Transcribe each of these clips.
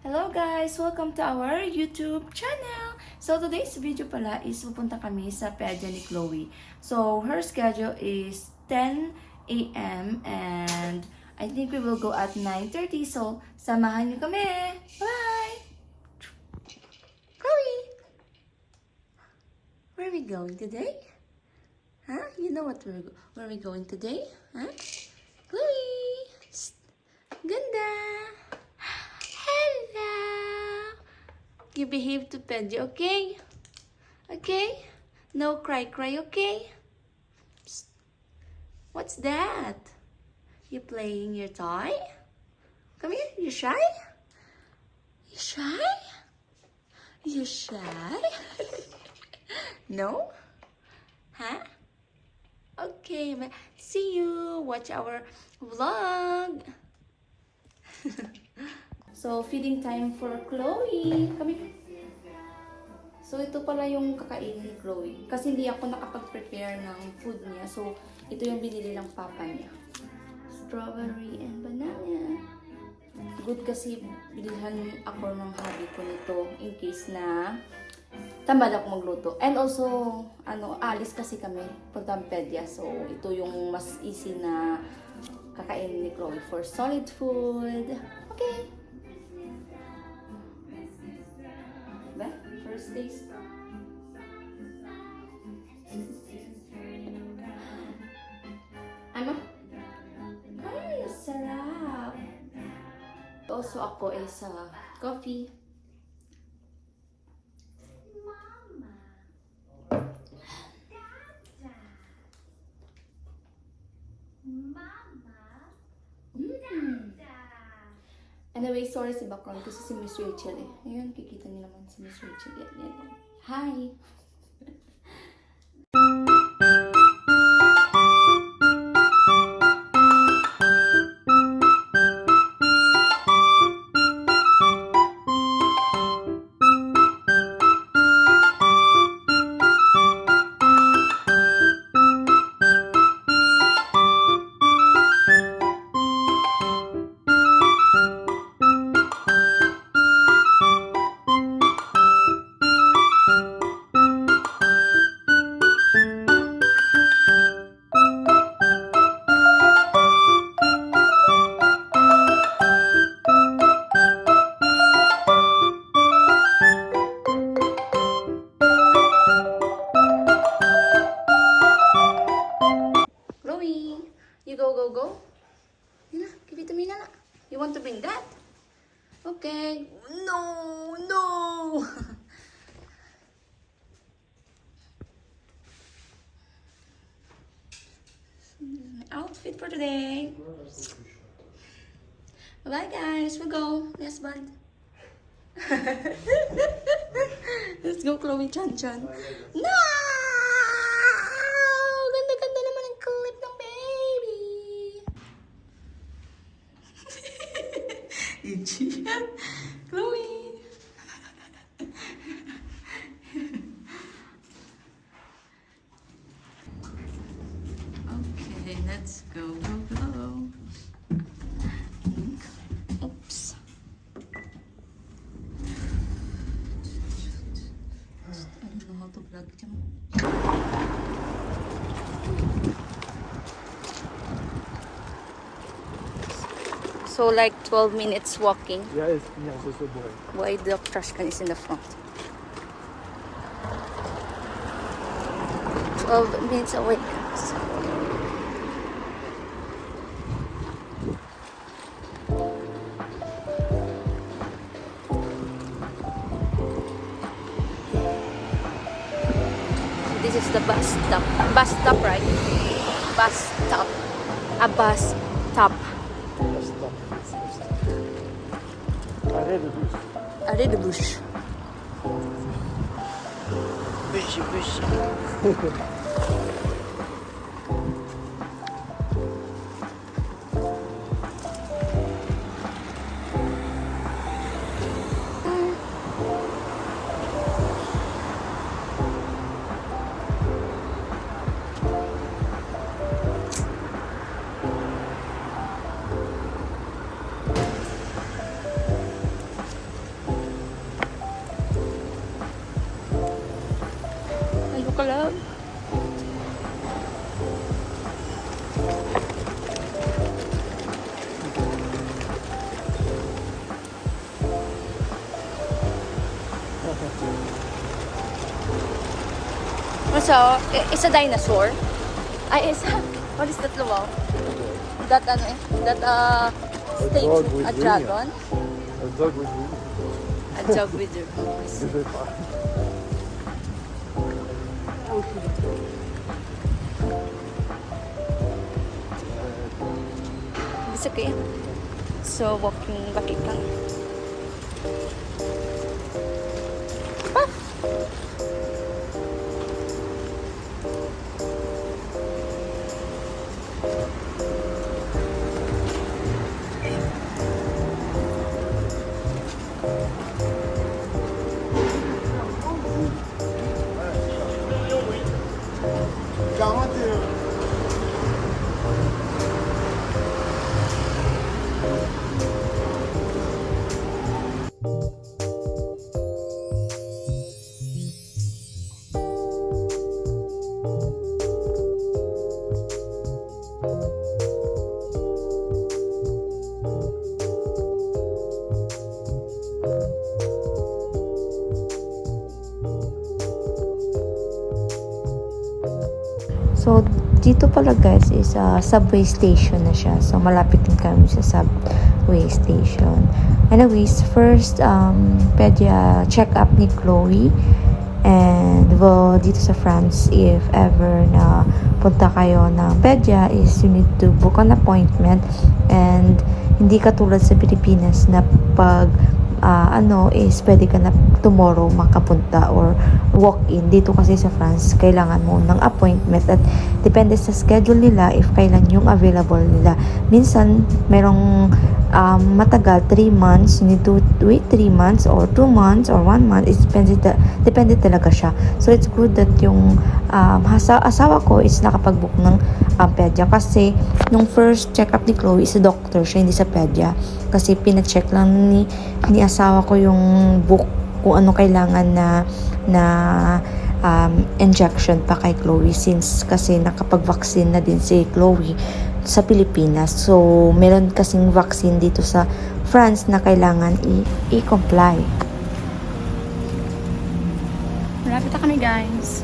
Hello guys! Welcome to our YouTube channel! So today's video pala is pupunta kami sa pedya ni Chloe. So her schedule is 10 a.m. and I think we will go at 9:30. So samahan niyo kami! Bye! Chloe! Where are we going today? Huh? You know what where are we going today? Huh? Chloe! Shh. Ganda! Hello! You behave to Pedro, okay? Okay? No cry, okay? Psst. What's that? You playing your toy? Come here, you shy? You shy? You shy? No? Huh? Okay, see you. Watch our vlog. So, feeding time for Chloe. Kami. So, ito pala yung kakainin ni Chloe. Kasi hindi ako nakapag-prepare ng food niya. So, ito yung binili ng papa niya. Strawberry and banana. Good kasi bilhan ako ng hobby ko nito in case na tamad ako magluto. And also, alis kasi kami punta pedya. So, ito yung mas easy na kakainin ni Chloe for solid food. Okay. Diba? First taste. Ano? Ay, sarap. Also, ako ay sa coffee. Anyway, sorry sa background kasi si Miss Rachel eh. Ayun, kikita niyo naman si Miss Rachel. Yan. Hi! Go. Yun na, give it to me na. You want to bring that? Okay. No! My outfit for today. Bye guys, we go. Yes, bud. Let's go, Chloe Chan. No! Ganda naman ang clip ng baby. Itchy. Chloe. Okay, let's go. Oops. I don't know how to vlog. So like 12 minutes walking. Ja, jest ze sobą. Why the trash can is in the front. 12 minutes away. This is the bus stop. Bus stop, right? Bus stop. A bus stop. Arrêt de bus. Bus. love. So, it's a dinosaur. Ay, it's what is that, lumaw? That, ano eh? That, statue? A dragon? A dog with wings. A dog with your wings. Je sais pas. It's okay. So, walking bakit lang. Ah! So, dito pala guys is subway station na siya. So, malapit din kami sa subway station. Anyways, first, pedia check-up ni Chloe. And, well, dito sa France, if ever na punta kayo ng pedia, is you need to book an appointment. And, hindi katulad sa Pilipinas na pag is pwede ka na tomorrow makapunta or walk-in. Dito kasi sa France, kailangan mo ng appointment at depende sa schedule nila if kailan yung available nila. Minsan, merong matagal, 3 months, you need to wait 3 months or 2 months or 1 month. It depende talaga siya. So, it's good that yung asawa ko is nakapag-book ng pedia kasi nung first check-up ni Chloe is a doctor siya, hindi sa pedia. Kasi pina-check lang ni asawa ko yung book kung ano kailangan na injection pa kay Chloe since kasi nakapag-vaccine na din si Chloe sa Pilipinas. So, meron kasing vaccine dito sa France na kailangan i-comply. Malapit na kami guys.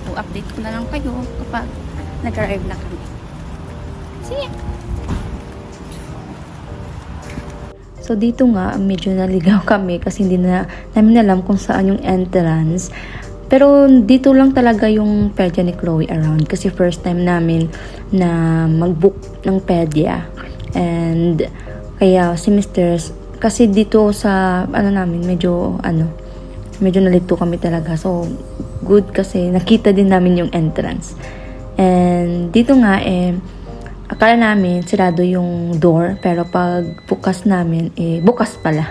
Update ko na lang kayo kapag nag-arrive na kami. See ya! So, dito nga, medyo naligaw kami kasi hindi na namin alam kung saan yung entrance. Pero, dito lang talaga yung pedia ni Chloe around. Kasi first time namin na mag-book ng pedia. And, kaya si Mr. Kasi dito sa, namin, medyo nalito kami talaga. So, good kasi nakita din namin yung entrance. And, dito nga, akala namin sirado yung door, pero pag bukas namin, bukas pala.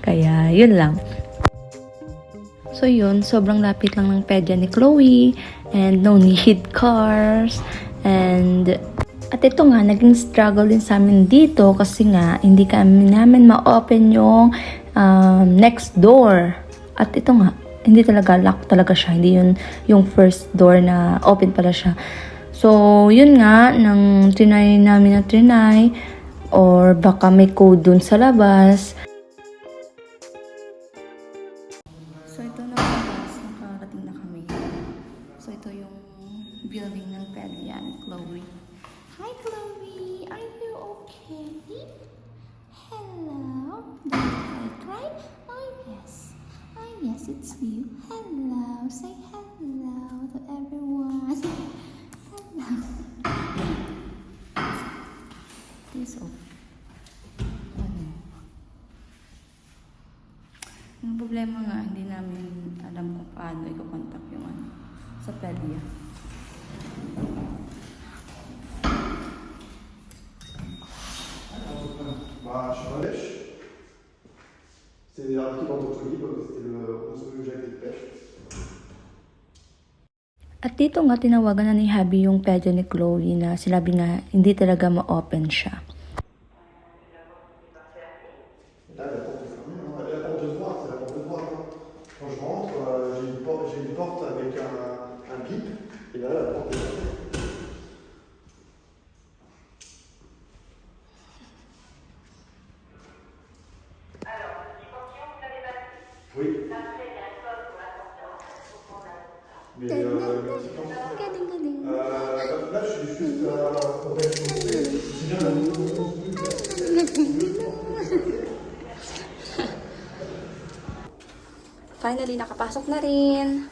Kaya, yun lang. So, yun, sobrang lapit lang ng pedia ni Chloe, and no need cars, and at ito nga, naging struggle din sa amin dito, kasi nga, hindi namin ma-open yung next door. At ito nga, hindi talaga lock talaga siya, hindi yun yung first door na open pala siya. So, yun nga, nang trinay namin or baka may code dun sa labas. So, ito na guys, nakarating na kami. So, ito yung building ng pedia ni Chloe. Hi, Chloe! Are you okay? Hello? Did I cry? Oh, yes. Oh, yes, it's you. Hello. Say hello to everyone. This yung problema nga, hindi namin alam kung paano i-contact yung sa pedia. Bah, je suis en lèche. C'est un petit bandeau libre, c'était le 11 jacket de pêche. At dito nga, tinawagan na ni Habi yung pedia ni Chloe na sinabi nga hindi talaga ma-open siya. Là, la porte est fermée, non? La porte de droite, c'est la porte de droite. Hein? Quand je rentre, j'ai une porte avec un bip, et là, la porte est fermée. Oui. Mais Galing-galing. là, je suis juste au rez-de-chaussée. C'est bien la Finally, nakapasok na rin.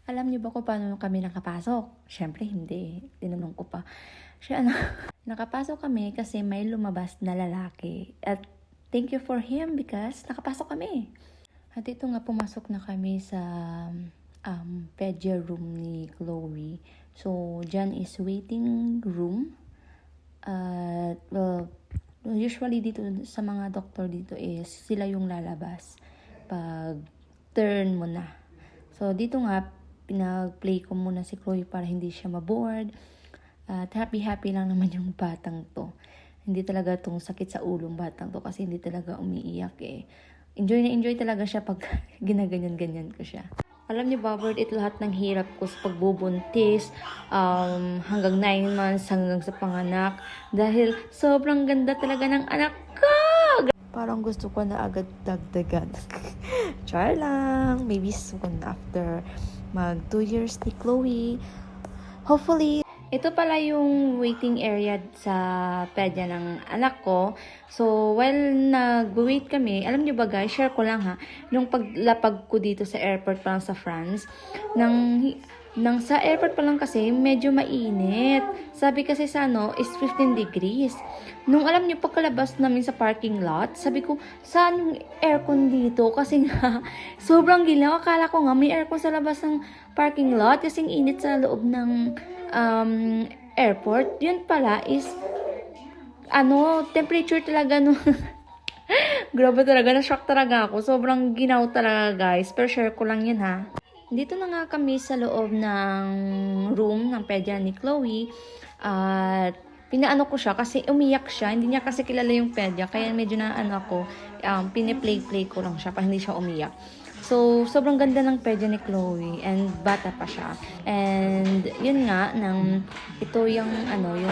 Alam niyo ba kung paano kami nakapasok? Siyempre, hindi. Tinanong ko pa. Siya, nakapasok kami kasi may lumabas na lalaki. At thank you for him because nakapasok kami. At ito nga, pumasok na kami sa pedia room ni Chloe. So, dyan is waiting room. At, usually dito sa mga doktor dito is sila yung lalabas pag turn mo na. So, dito nga, pinag-play ko muna si Chloe para hindi siya maboard. At happy-happy lang naman yung batang to. Hindi talaga tong sakit sa ulong batang to kasi hindi talaga umiiyak eh. Enjoy na enjoy talaga siya pag ginaganyan-ganyan ko siya. Alam niyo ba, worth it lahat ng hirap ko sa pagbubuntis, hanggang 9 months, hanggang sa panganak. Dahil sobrang ganda talaga ng anak ko! Parang gusto ko na agad dagdagan. Char lang! Maybe soon after mag 2 years ni Chloe. Hopefully, ito pala yung waiting area sa pedya ng anak ko. So, while nag-wait kami, alam nyo ba guys, share ko lang ha, nung paglapag ko dito sa airport pa lang sa France, nang sa airport pa lang kasi, medyo mainit. Sabi kasi sa is 15 degrees. Nung alam nyo, pagkalabas namin sa parking lot, sabi ko, saan yung aircon dito? Kasi nga, sobrang ginaw. Akala ko nga, may aircon sa labas ng parking lot kasing init sa loob ng airport. Yun pala is temperature talaga no. Grabe talaga, na-shock talaga ako. Sobrang ginaw talaga guys. Pero share ko lang yun ha. Dito na nga kami sa loob ng room ng pedya ni Chloe. At pinaano ko siya kasi umiyak siya. Hindi niya kasi kilala yung pedya. Kaya medyo ko, piniplay-play ko lang siya para hindi siya umiyak. So, sobrang ganda ng pedya ni Chloe and bata pa siya. And, yun nga, ito yung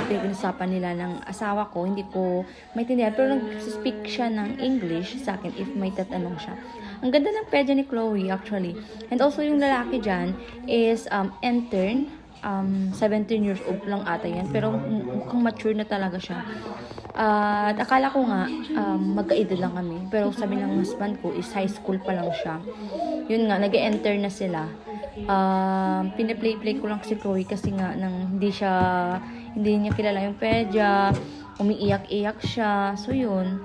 pinag-usapan nila ng asawa ko. Hindi ko maintindihan, pero nag-speak siya ng English sa akin if may tatanong siya. Ang ganda ng pedya ni Chloe, actually. And also, yung lalaki dyan is intern. 17 years old lang ata yan. Pero mukhang mature na talaga siya. At akala ko nga, magka-edad lang kami. Pero sabi ng husband ko is high school pa lang siya. Yun nga, nag-enter na sila. Pinaplay-play ko lang si Chloe kasi nga hindi niya kilala yung pedya. Umiiyak-iyak siya. So yun.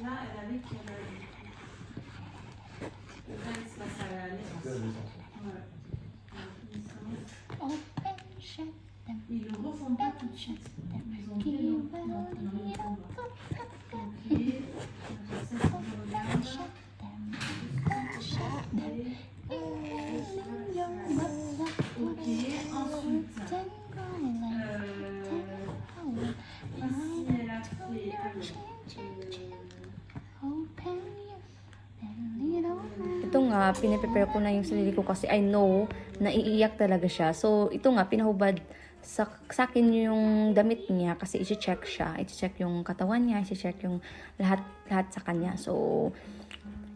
Là, elle avait qu'elle a eu. Le 20 se passe à l'année. Ouais. Ils le refont pas tout de suite. Ils ont fait le combat. Ok. Ça, c'est le regarde. Ok. Ensuite. Voici, elle a fait. Ito nga, pinaprepare ko na yung sarili ko kasi I know na iiyak talaga siya. So, ito nga, pinahubad sa akin yung damit niya kasi i-check siya. I-check yung katawan niya, i-check yung lahat sa kanya. So,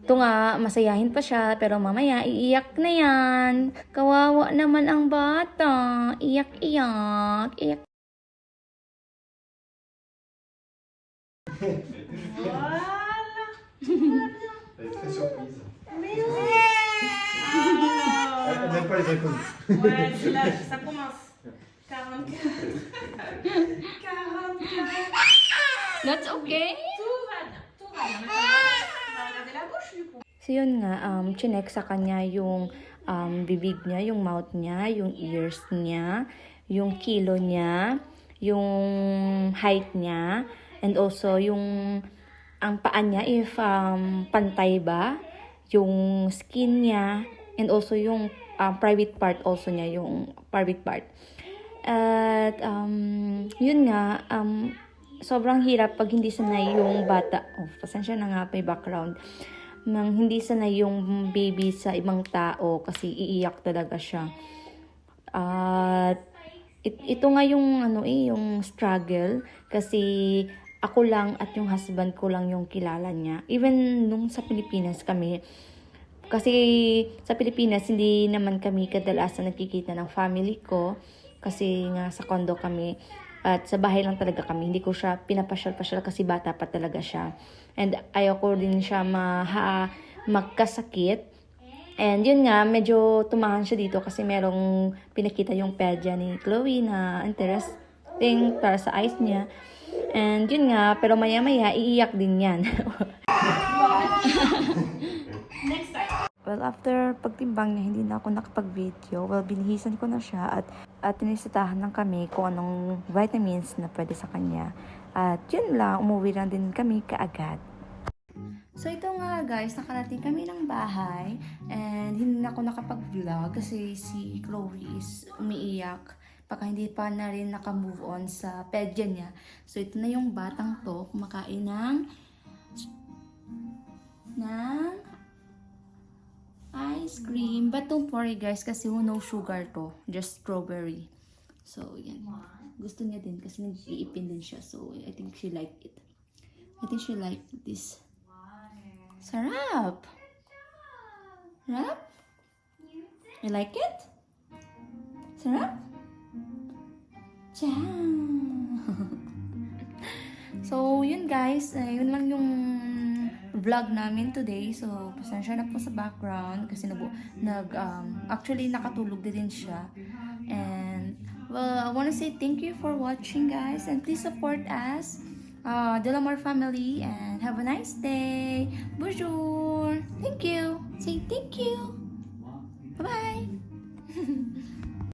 ito nga, masayahin pa siya, pero mamaya, iiyak na yan. Kawawa naman ang bata. Iyak-iyak. Iyak. Voilà. Elle est très surprise. Mais Elle n'aime pas les inconnus. ouais, c'est là, ça commence. 44. 44. That's okay? Tout va bien. Tout va bien. Maintenant, on va regarder la bouche du coup. So yun nga, chinek sa kanya yung bibig niya, yung mouth niya, yung ears niya, yung kilo niya, yung height niya, and also yung ang paa niya if pantay ba, yung skin niya, and also yung private part also niya, yung private part. At yun nga, sobrang hirap pag hindi sanay yung bata. Oh, pasensya na nga, may background. Nang hindi sanay yung baby sa ibang tao kasi iiyak talaga siya. At ito nga yung yung struggle kasi ako lang at yung husband ko lang yung kilala niya. Even nung sa Pilipinas kami, kasi sa Pilipinas hindi naman kami kadalasan nagkikita ng family ko kasi nga sa condo kami at sa bahay lang talaga kami. Hindi ko siya pinapasyal-pasyal kasi bata pa talaga siya. And ayoko din siya magkasakit. And yun nga, medyo tumahan siya dito kasi merong pinakita yung pedya ni Chloe na interesting para sa eyes niya. And yun nga, pero maya-maya, iiyak din yan. Well, after pagtimbang niya, hindi na ako nakapag-video. Well, binihisan ko na siya at tinisitahan lang kami kung anong vitamins na pwede sa kanya. At yun lang, umuwi lang din kami kaagad. So ito nga guys, nakarating kami ng bahay and hindi na ako nakapag-vlog kasi si Chloe is umiiyak. Baka hindi pa na rin naka-move on sa pedya niya. So ito na yung batang to, kumakain ng ice cream. But don't worry guys, kasi no sugar to, just strawberry. So yan, gusto niya din kasi nag-iipin din siya. So I think she like it. I think she like this. Sarap! Sarap? You like it? Sarap? Ciao! So, yun guys. Yun lang yung vlog namin today. So, pasensya na po sa background kasi actually nakatulog din siya. And, well, I wanna say thank you for watching guys. And please support us. Delamore family and have a nice day. Bonjour. Thank you. Say thank you. Bye-bye.